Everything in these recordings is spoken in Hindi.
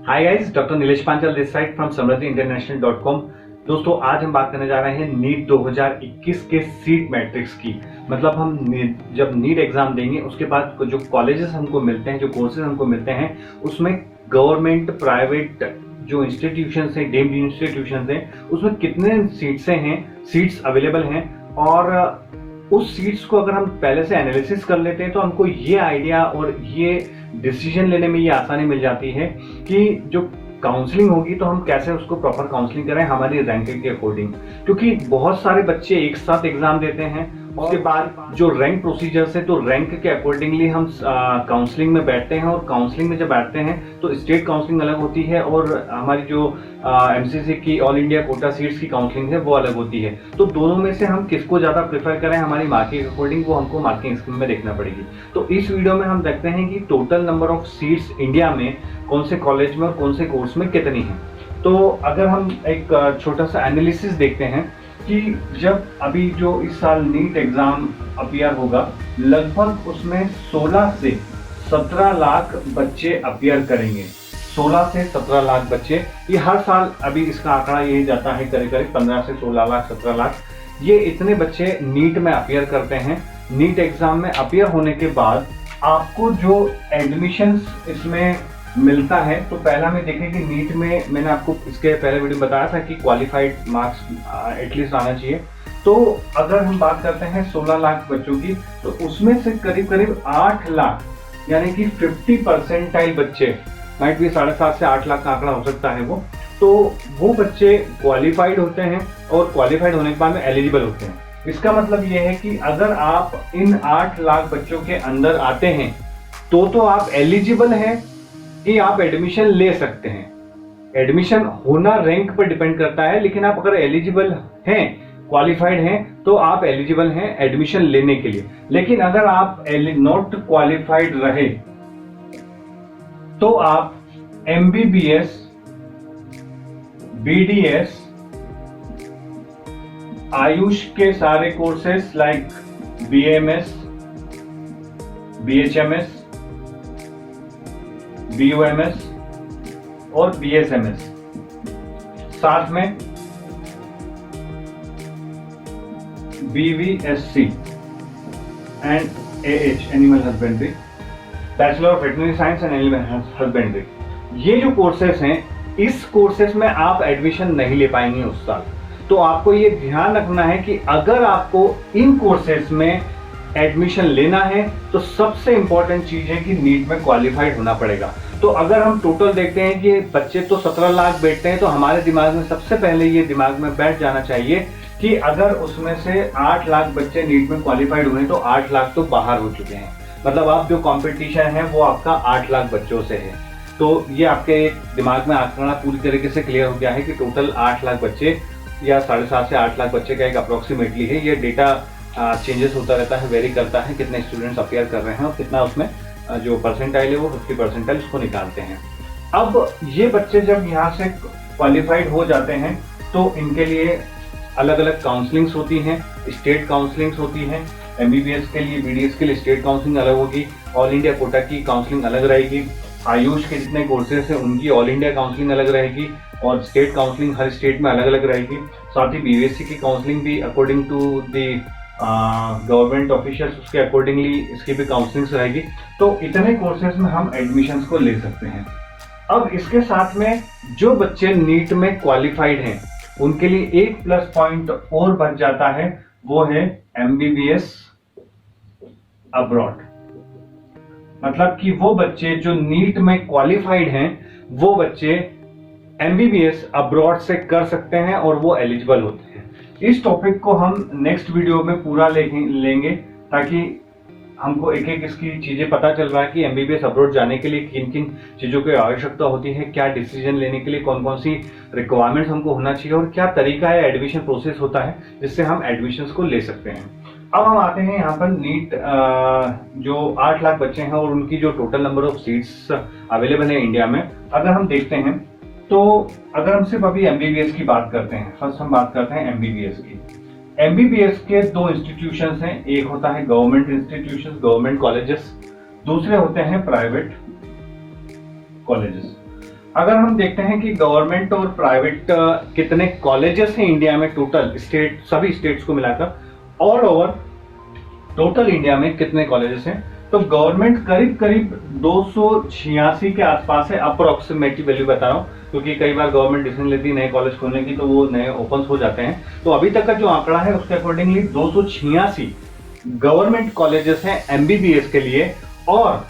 Hi guys, doctor Nilesh Panchal this side from samruddhiinternational.com। दोस्तों, आज हम बात करने जा रहे हैं नीट 2021 के सीट मैट्रिक्स की। मतलब हम जब नीट एग्जाम देंगे उसके बाद जो कॉलेजेस हमको मिलते हैं, जो कोर्सेज हमको मिलते हैं, उसमें गवर्नमेंट प्राइवेट जो इंस्टीट्यूशंस हैं, डीम्ड इंस्टीट्यूशंस हैं, उसमें कितने सीट्स अवेलेबल हैं। और उस सीट्स को अगर हम पहले से एनालिसिस कर लेते हैं तो हमको ये आइडिया और ये डिसीजन लेने में ये आसानी मिल जाती है कि जो काउंसलिंग होगी तो हम कैसे उसको प्रॉपर काउंसलिंग करें हमारी रैंकिंग के अकॉर्डिंग। क्योंकि बहुत सारे बच्चे एक साथ एग्जाम देते हैं, उसके बाद जो रैंक प्रोसीजर्स है तो रैंक के अकॉर्डिंगली हम काउंसलिंग में बैठते हैं। और काउंसलिंग में जब बैठते हैं तो स्टेट काउंसलिंग अलग होती है और हमारी जो एमसीसी की ऑल इंडिया कोटा सीट्स की काउंसलिंग है वो अलग होती है। तो दोनों में से हम किसको ज़्यादा प्रेफर करें हमारी मार्किंग अकॉर्डिंग, वो हमको मार्किंग स्कीम में देखना पड़ेगी। तो इस वीडियो में हम देखते हैं कि total number of seats India में कौन से कॉलेज में और कौन से कोर्स में कितनी है। तो अगर हम एक छोटा सा एनालिसिस देखते हैं कि जब अभी जो इस साल नीट एग्जाम अपीयर होगा, लगभग उसमें 16 से 17 लाख बच्चे अपीयर करेंगे। 16 से 17 लाख बच्चे, ये हर साल अभी इसका आंकड़ा यही जाता है, करीब करीब 15 से 16 लाख 17 लाख, ये इतने बच्चे नीट में अपीयर करते हैं। नीट एग्जाम में अपीयर होने के बाद आपको जो एडमिशंस इसमें मिलता है, तो पहला में देखें कि नीट में मैंने आपको इसके पहले वीडियो में बताया था कि क्वालिफाइड मार्क्स एटलीस्ट आना चाहिए। तो अगर हम बात करते हैं 16 लाख बच्चों की, तो उसमें से करीब करीब 8 लाख यानी कि 50 परसेंटाइल बच्चे, माइट भी 7.5 से 8 लाख का आंकड़ा हो सकता है वो बच्चे क्वालिफाइड होते हैं और क्वालिफाइड होने के बाद में एलिजिबल होते हैं। इसका मतलब ये है कि अगर आप इन 8 लाख बच्चों के अंदर आते हैं तो आप एलिजिबल हैं कि आप एडमिशन ले सकते हैं। एडमिशन होना रैंक पर डिपेंड करता है, लेकिन आप अगर एलिजिबल हैं, क्वालिफाइड हैं, तो आप एलिजिबल हैं एडमिशन लेने के लिए। लेकिन अगर आप नॉट क्वालिफाइड रहे तो आप एमबीबीएस, बीडीएस, आयुष के सारे courses like BMS, BHMS, BUMS और बीएसएमएस, साथ में BVSc and AH animal husbandry, bachelor of veterinary science and animal husbandry, ये जो कोर्सेस हैं, इस कोर्सेस में आप एडमिशन नहीं ले पाएंगे उस साल। तो आपको ये ध्यान रखना है कि अगर आपको इन कोर्सेस में एडमिशन लेना है तो सबसे इंपॉर्टेंट चीज है कि नीट में क्वालिफाइड होना पड़ेगा। तो अगर हम टोटल देखते हैं कि बच्चे तो 17 लाख बैठते हैं, तो हमारे दिमाग में सबसे पहले ये दिमाग में बैठ जाना चाहिए कि अगर उसमें से 8 लाख बच्चे नीट में क्वालिफाइड हुए तो 8 लाख तो बाहर हो चुके हैं। मतलब आप जो कंपटीशन है वो आपका 8 लाख बच्चों से है। तो ये आपके दिमाग में आंकड़ा पूरी तरीके से क्लियर हो गया है कि टोटल 8 लाख बच्चे या 7.5 से 8 लाख बच्चे का एक अप्रोक्सीमेटली है। ये डेटा चेंजेस होता रहता है, वेरी करता है, कितने स्टूडेंट्स अपीयर कर रहे हैं और कितना उसमें जो परसेंटाइल है वो 50 परसेंटाइल उसको निकालते हैं। अब ये बच्चे जब यहाँ से क्वालिफाइड हो जाते हैं तो इनके लिए अलग अलग काउंसलिंग्स होती हैं, स्टेट काउंसलिंग्स होती हैं। एमबीबीएस के लिए, बीडीएस के लिए स्टेट काउंसलिंग अलग होगी, ऑल इंडिया कोटा की काउंसलिंग अलग रहेगी, आयुष के जितने कोर्सेज हैं उनकी ऑल इंडिया काउंसलिंग अलग रहेगी और स्टेट काउंसलिंग हर स्टेट में अलग अलग रहेगी। साथ ही बीवीएससी की काउंसलिंग भी according to the government officials, उसके अकॉर्डिंगली इसकी भी काउंसलिंग्स रहेगी। तो इतने कोर्सेज में हम एडमिशंस को ले सकते हैं। अब इसके साथ में जो बच्चे नीट में क्वालिफाइड हैं उनके लिए एक प्लस पॉइंट और बच जाता है, वो है एमबीबीएस अब्रॉड। मतलब कि वो बच्चे जो नीट में क्वालिफाइड हैं वो बच्चे एमबीबीएस अब्रॉड से कर सकते हैं और वो एलिजिबल होते हैं। इस टॉपिक को हम नेक्स्ट वीडियो में पूरा लेंगे ताकि हमको एक एक इसकी चीजें पता चल रहा है कि एमबीबीएस अब्रॉड जाने के लिए किन किन चीजों की आवश्यकता होती है, क्या डिसीजन लेने के लिए कौन कौन सी रिक्वायरमेंट्स हमको होना चाहिए और क्या तरीका है, एडमिशन प्रोसेस होता है जिससे हम एडमिशंस को ले सकते हैं। अब हम आते हैं यहाँ पर नीट जो 8 लाख बच्चे हैं और उनकी जो total number of seats available है इंडिया में, अगर हम देखते हैं तो अगर हम सिर्फ अभी एमबीबीएस की बात करते हैं, फर्स्ट हम बात करते हैं एमबीबीएस की। एमबीबीएस के 2 इंस्टीट्यूशंस हैं, एक होता है गवर्नमेंट इंस्टीट्यूशंस, गवर्नमेंट कॉलेजेस, दूसरे होते हैं प्राइवेट कॉलेजेस। अगर हम देखते हैं कि गवर्नमेंट और प्राइवेट कितने कॉलेजेस हैं इंडिया में, टोटल स्टेट सभी स्टेट्स को मिलाकर ऑल ओवर टोटल इंडिया में कितने कॉलेजेस हैं, तो गवर्नमेंट करीब करीब 286 के आसपास है। अप्रोक्सीमेटली वैल्यू बता रहा हूँ क्योंकि कई बार गवर्नमेंट डिसीजन लेती है नए कॉलेज खोलने की तो वो नए ओपन हो जाते हैं। तो अभी तक का जो आंकड़ा है उसके अकॉर्डिंगली 286 गवर्नमेंट कॉलेजेस हैं एमबीबीएस के लिए, और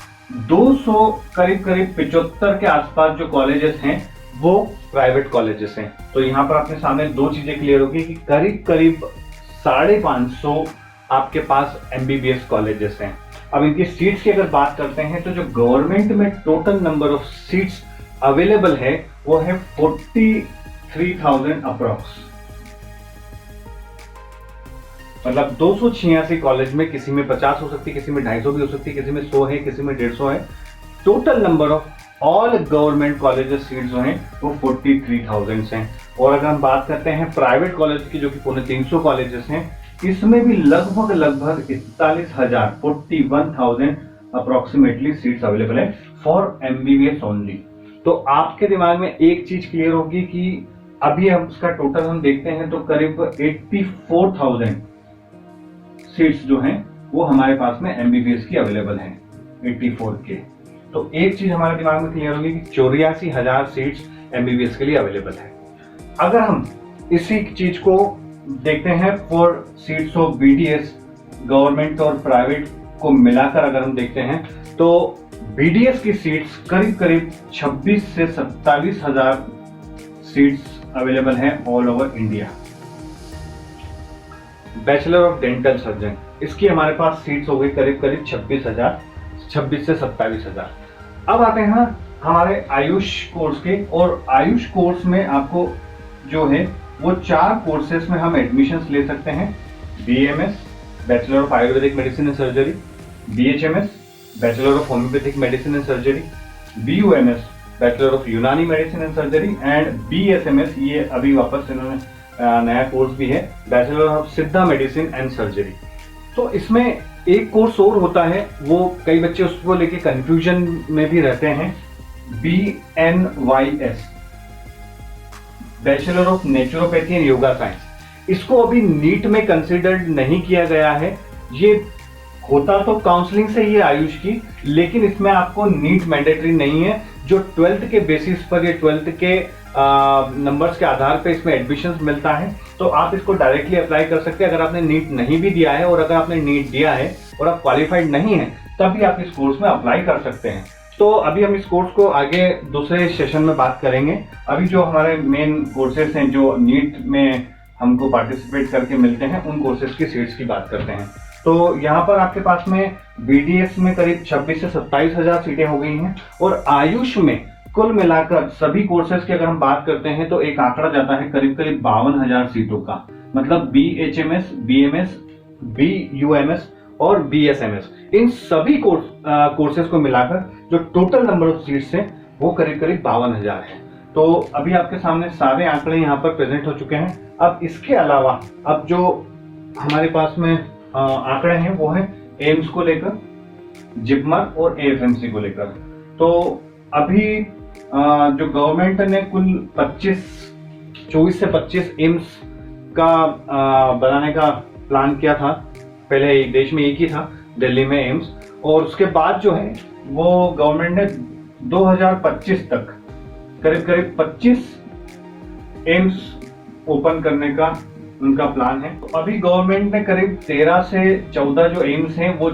200 करीब करीब 75 के आसपास जो कॉलेजेस हैं वो प्राइवेट कॉलेजेस हैं। तो यहाँ पर अपने सामने दो चीजें क्लियर होगी कि करीब करीब 550 आपके पास एमबीबीएस कॉलेजेस हैं। अब इनकी सीट्स की अगर बात करते हैं तो जो गवर्नमेंट में total number of seats available है वो है 43,000 अप्रॉक्स। मतलब 286 कॉलेज में किसी में 50 हो सकती है, किसी में 250 भी हो सकती है, किसी में 100 है, किसी में 150 है। Total number of all government colleges seats जो हैं वो 43,000 हैं। और अगर हम बात करते हैं प्राइवेट कॉलेज की जो कि 350 कॉलेजेस हैं, इसमें भी लगभग 41,000 41,000 अप्रोक्सीमेटली सीट्स अवेलेबल है फॉर एमबीबीएस ओनली। तो आपके दिमाग में एक चीज क्लियर होगी कि अभी हम उसका टोटल हम देखते हैं तो करीब 84,000 सीट्स जो हैं वो हमारे पास में एमबीबीएस की अवेलेबल हैं, 84 के। तो एक चीज हमारे दिमाग में क्लियर होगी कि 84,000 सीट्स एमबीबीएस के लिए अवेलेबल है। अगर हम इसी चीज को देखते हैं for seats of BDS, government और प्राइवेट को मिलाकर अगर हम देखते हैं तो बीडीएस की सीट्स करीब करीब 26 से 27,000 सीट्स अवेलेबल हैं all over India. Bachelor of dental surgeon, इसकी हमारे पास सीट्स हो गई करीब करीब 26 से 27,000। अब आते हैं हमारे आयुष कोर्स के, और आयुष कोर्स में आपको जो है वो 4 कोर्सेस में हम एडमिशंस ले सकते हैं। BMS bachelor of Ayurvedic medicine and surgery, BHMS bachelor of homeopathic medicine and surgery, BUMS bachelor of Unani medicine and surgery, and BSMS ये अभी वापस इन्होंने नया कोर्स भी है, bachelor of Siddha medicine and surgery. तो इसमें एक कोर्स और होता है, वो कई बच्चे उसको लेके कंफ्यूजन में भी रहते हैं, BNYS bachelor of naturopathy and yoga science. इसको अभी नीट में कंसिडर्ड नहीं किया गया है। ये होता तो काउंसलिंग से ही आयुष की, लेकिन इसमें आपको नीट मैंडेटरी नहीं है। जो 12th के बेसिस पर या 12th के नंबर्स के आधार पे इसमें एडमिशन मिलता है, तो आप इसको डायरेक्टली अप्लाई कर सकते हैं। अगर आपने नीट नहीं भी दिया है और अगर आपने नीट दिया है और आप क्वालिफाइड नहीं है तब भी आप इस कोर्स में अप्लाई कर सकते हैं। तो अभी हम इस कोर्स को आगे दूसरे सेशन में बात करेंगे। अभी जो हमारे मेन कोर्सेज हैं जो नीट में हमको पार्टिसिपेट करके मिलते हैं, उन कोर्सेज की सीट्स की बात करते हैं। तो यहाँ पर आपके पास में बीडीएस में करीब 26 से 27,000 सीटें हो गई हैं, और आयुष में कुल मिलाकर सभी कोर्सेज की अगर हम बात करते हैं तो एक आंकड़ा जाता है करीब करीब 52,000 सीटों का। मतलब बीएचएमएस, बीएमएस, बीयूएमएस और बीएसएमएस, इन सभी कोर्सेज को मिलाकर जो टोटल नंबर ऑफ सीट्स हैं वो करीब करीब 52,000 है। तो अभी आपके सामने सारे आंकड़े यहाँ पर प्रेजेंट हो चुके हैं। अब इसके अलावा अब जो हमारे पास में आंकड़े हैं वो है एम्स को लेकर, जिपमर और एएफएमसी को लेकर। तो अभी जो गवर्नमेंट ने कुल 24 से 25 एम्स का बनाने का प्लान किया था। पहले देश में एक ही था, दिल्ली में एम्स, और उसके बाद जो है वो गवर्नमेंट ने 2025 तक करीब करीब 25 एम्स ओपन करने का उनका प्लान है। तो अभी गवर्नमेंट ने करीब 13 से 14 जो एम्स हैं वो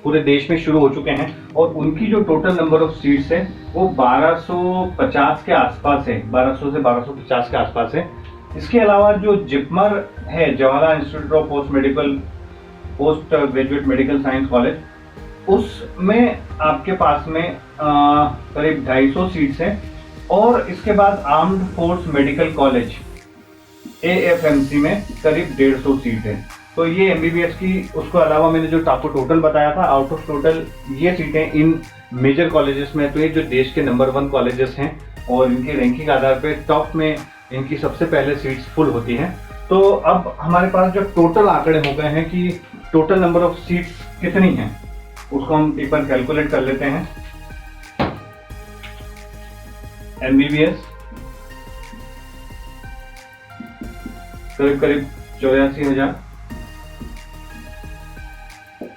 पूरे देश में शुरू हो चुके हैं, और उनकी जो टोटल नंबर ऑफ सीट्स है वो 1250 के आसपास है, 1200 से 1250 के आसपास है। इसके अलावा जो जिपमर है, Jawaharlal institute of post graduate medical science college, उसमें आपके पास में करीब 250 सीट्स हैं। और इसके बाद armed force medical college AFMC में करीब 150 सीट है। तो ये एमबीबीएस की, उसके अलावा मैंने जो आपको टोटल बताया था, आउट ऑफ टोटल ये सीटें इन मेजर कॉलेजेस में, तो ये जो देश के नंबर 1 कॉलेजेस हैं और इनके रैंकिंग आधार पे टॉप में इनकी सबसे पहले सीट्स फुल होती हैं। तो अब हमारे पास जो टोटल आंकड़े हो गए हैं कि टोटल नंबर ऑफ सीट्स कितनी हैं, उसको हम एक बार कैलकुलेट कर लेते हैं। MBBS करीब करीब 84,000,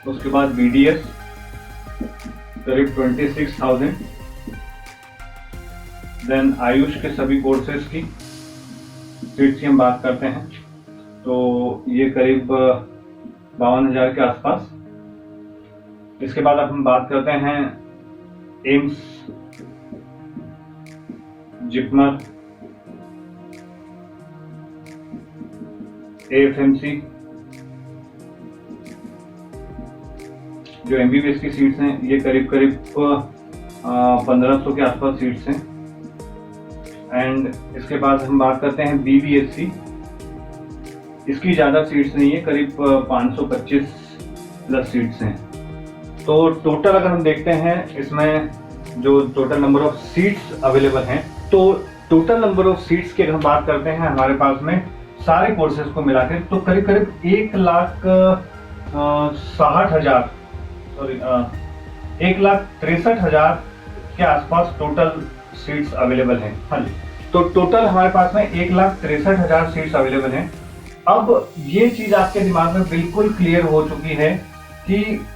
उसके बाद BDS करीब 26,000, देन आयुष के सभी कोर्सेज की सीट्स की हम बात करते हैं तो ये करीब 52,000 के आसपास। इसके बाद अब हम बात करते हैं एम्स, जिपमर, AFMC, जो MBBS की सीट्स हैं ये करीब करीब 1500 के आसपास सीट्स हैं। एंड इसके बाद हम बात करते हैं BBSC, इसकी ज़्यादा सीट्स नहीं है, करीब 525 प्लस सीट्स हैं। तो टोटल अगर हम देखते हैं इसमें जो total number of seats available हैं, तो टोटल नंबर ऑफ सीट्स की अगर हम बात करते हैं हमारे पास में सारे कोर्सेज को मिलाकर तो करीब करीब 1,63,000 के आसपास टोटल सीट्स अवेलेबल हैं। हाँ जी, तो टोटल हमारे पास में 1,63,000 सीट्स अवेलेबल हैं। अब ये चीज आपके दिमाग में बिल्कुल क्लियर हो चुकी है कि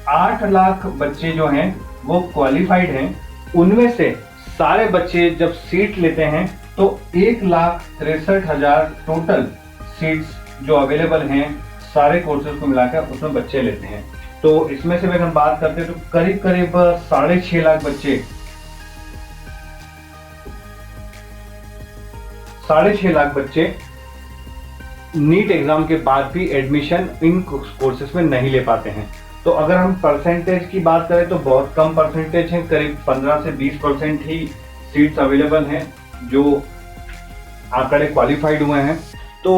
8 लाख बच्चे जो हैं वो क्वालिफाइड हैं, उनमें से सारे बच्चे जब सीट लेते हैं तो 1,63,000 टोटल सीट्स जो अवेलेबल हैं सारे कोर्सेज को मिलाकर उसमें बच्चे लेते हैं। तो इसमें से अगर हम बात करते हैं तो करीब करीब 6.5 लाख बच्चे 6.5 लाख बच्चे नीट एग्जाम के बाद भी एडमिशन इन कोर्सेज में नहीं ले पाते हैं। तो अगर हम परसेंटेज की बात करें तो बहुत कम परसेंटेज है, करीब 15 से 20% ही सीट्स अवेलेबल हैं जो आंकड़े क्वालिफाइड हुए हैं। तो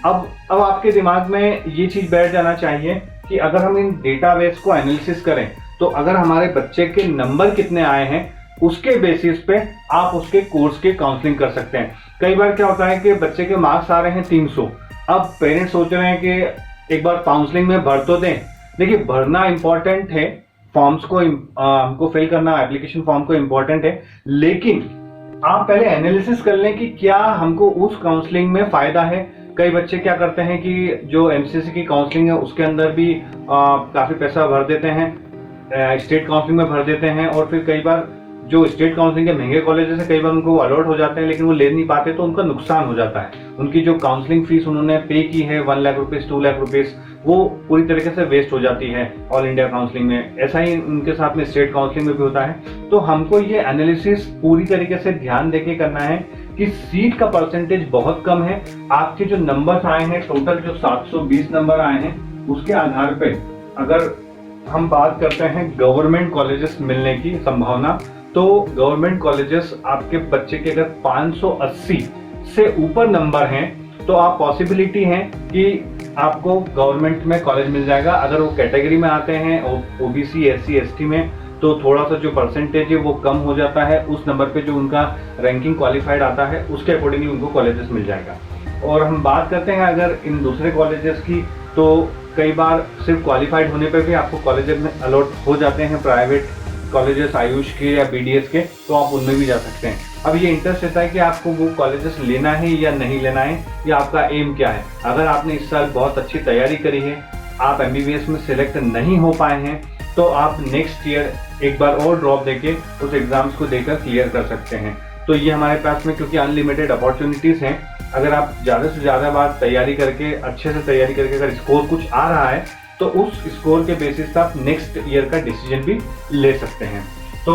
अब आपके दिमाग में ये चीज बैठ जाना चाहिए कि अगर हम इन डेटाबेस को एनालिसिस करें तो अगर हमारे बच्चे के नंबर कितने आए हैं उसके बेसिस पे आप उसके कोर्स के काउंसलिंग कर सकते हैं। कई बार क्या होता है कि बच्चे के मार्क्स आ रहे हैं 300, अब पेरेंट्स सोच रहे हैं कि एक बार काउंसलिंग में भर तो दें। देखिए, भरना इंपॉर्टेंट है, फॉर्म्स को हमको फिल करना, एप्लीकेशन फॉर्म को इंपॉर्टेंट है, लेकिन आप पहले एनालिसिस कर लें कि क्या हमको उस काउंसलिंग में फायदा है। कई बच्चे क्या करते हैं कि जो MCC की काउंसलिंग है उसके अंदर भी काफी पैसा भर देते हैं, स्टेट काउंसलिंग में भर देते हैं, और फिर कई बार जो स्टेट काउंसलिंग के महंगे कॉलेजेस है कई बार उनको अलॉट हो जाते हैं लेकिन वो ले नहीं पाते, तो उनका नुकसान हो जाता है। उनकी जो काउंसलिंग फीस उन्होंने पे की है 1 लाख रुपीज 2 लाख रुपीज, वो पूरी तरीके से वेस्ट हो जाती है ऑल इंडिया काउंसलिंग में। ऐसा ही उनके साथ में स्टेट काउंसलिंग में भी होता है। तो हमको ये एनालिसिस पूरी तरीके से ध्यान देके करना है कि सीट का परसेंटेज बहुत कम है, आपके जो नंबर आए हैं टोटल जो 720 नंबर आए हैं उसके आधार पे अगर हम बात करते हैं गवर्नमेंट कॉलेजेस मिलने की संभावना, तो गवर्नमेंट कॉलेजेस आपके बच्चे के अगर 580 से ऊपर नंबर हैं तो आप पॉसिबिलिटी है कि आपको गवर्नमेंट में कॉलेज मिल जाएगा। अगर वो कैटेगरी में आते हैं OBC SC ST में तो थोड़ा सा जो परसेंटेज है वो कम हो जाता है, उस नंबर पे जो उनका रैंकिंग क्वालिफाइड आता है उसके अकॉर्डिंगली उनको कॉलेजेस मिल जाएगा। और हम बात करते हैं अगर इन दूसरे कॉलेजेस की, तो कई बार सिर्फ क्वालिफाइड होने पर भी आपको कॉलेजेस में अलॉट हो जाते हैं, प्राइवेट कॉलेजेस आयुष के या BDS के, तो आप उनमें भी जा सकते हैं। अब ये इंटरेस्ट रहता है कि आपको वो कॉलेजेस लेना है या नहीं लेना है, या आपका एम क्या है। अगर आपने इस साल बहुत अच्छी तैयारी करी है, आप MBBS में सिलेक्ट नहीं हो पाए हैं, तो आप नेक्स्ट ईयर एक बार और ड्रॉप देके उस एग्जाम्स को देकर क्लियर कर सकते हैं। तो ये हमारे पास में क्योंकि अनलिमिटेड अपॉर्चुनिटीज हैं, अगर आप ज़्यादा से ज़्यादा बार तैयारी करके अच्छे से तैयारी करके अगर स्कोर कुछ आ रहा है तो उस स्कोर के बेसिस पर आप नेक्स्ट ईयर का डिसीजन भी ले सकते हैं। तो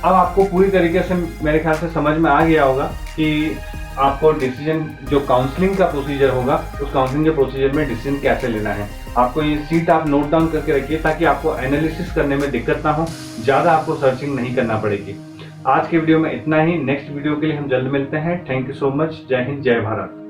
अब आपको पूरी तरीके से मेरे ख्याल से समझ में आ गया होगा कि आपको डिसीजन जो काउंसलिंग का प्रोसीजर होगा उस काउंसलिंग के प्रोसीजर में डिसीजन कैसे लेना है। आपको ये सीट आप नोट डाउन करके रखिए ताकि आपको एनालिसिस करने में दिक्कत ना हो, ज़्यादा आपको सर्चिंग नहीं करना पड़ेगी। आज के वीडियो में इतना ही, नेक्स्ट वीडियो के लिए हम जल्द मिलते हैं। Thank you so much. जय हिंद, जय भारत।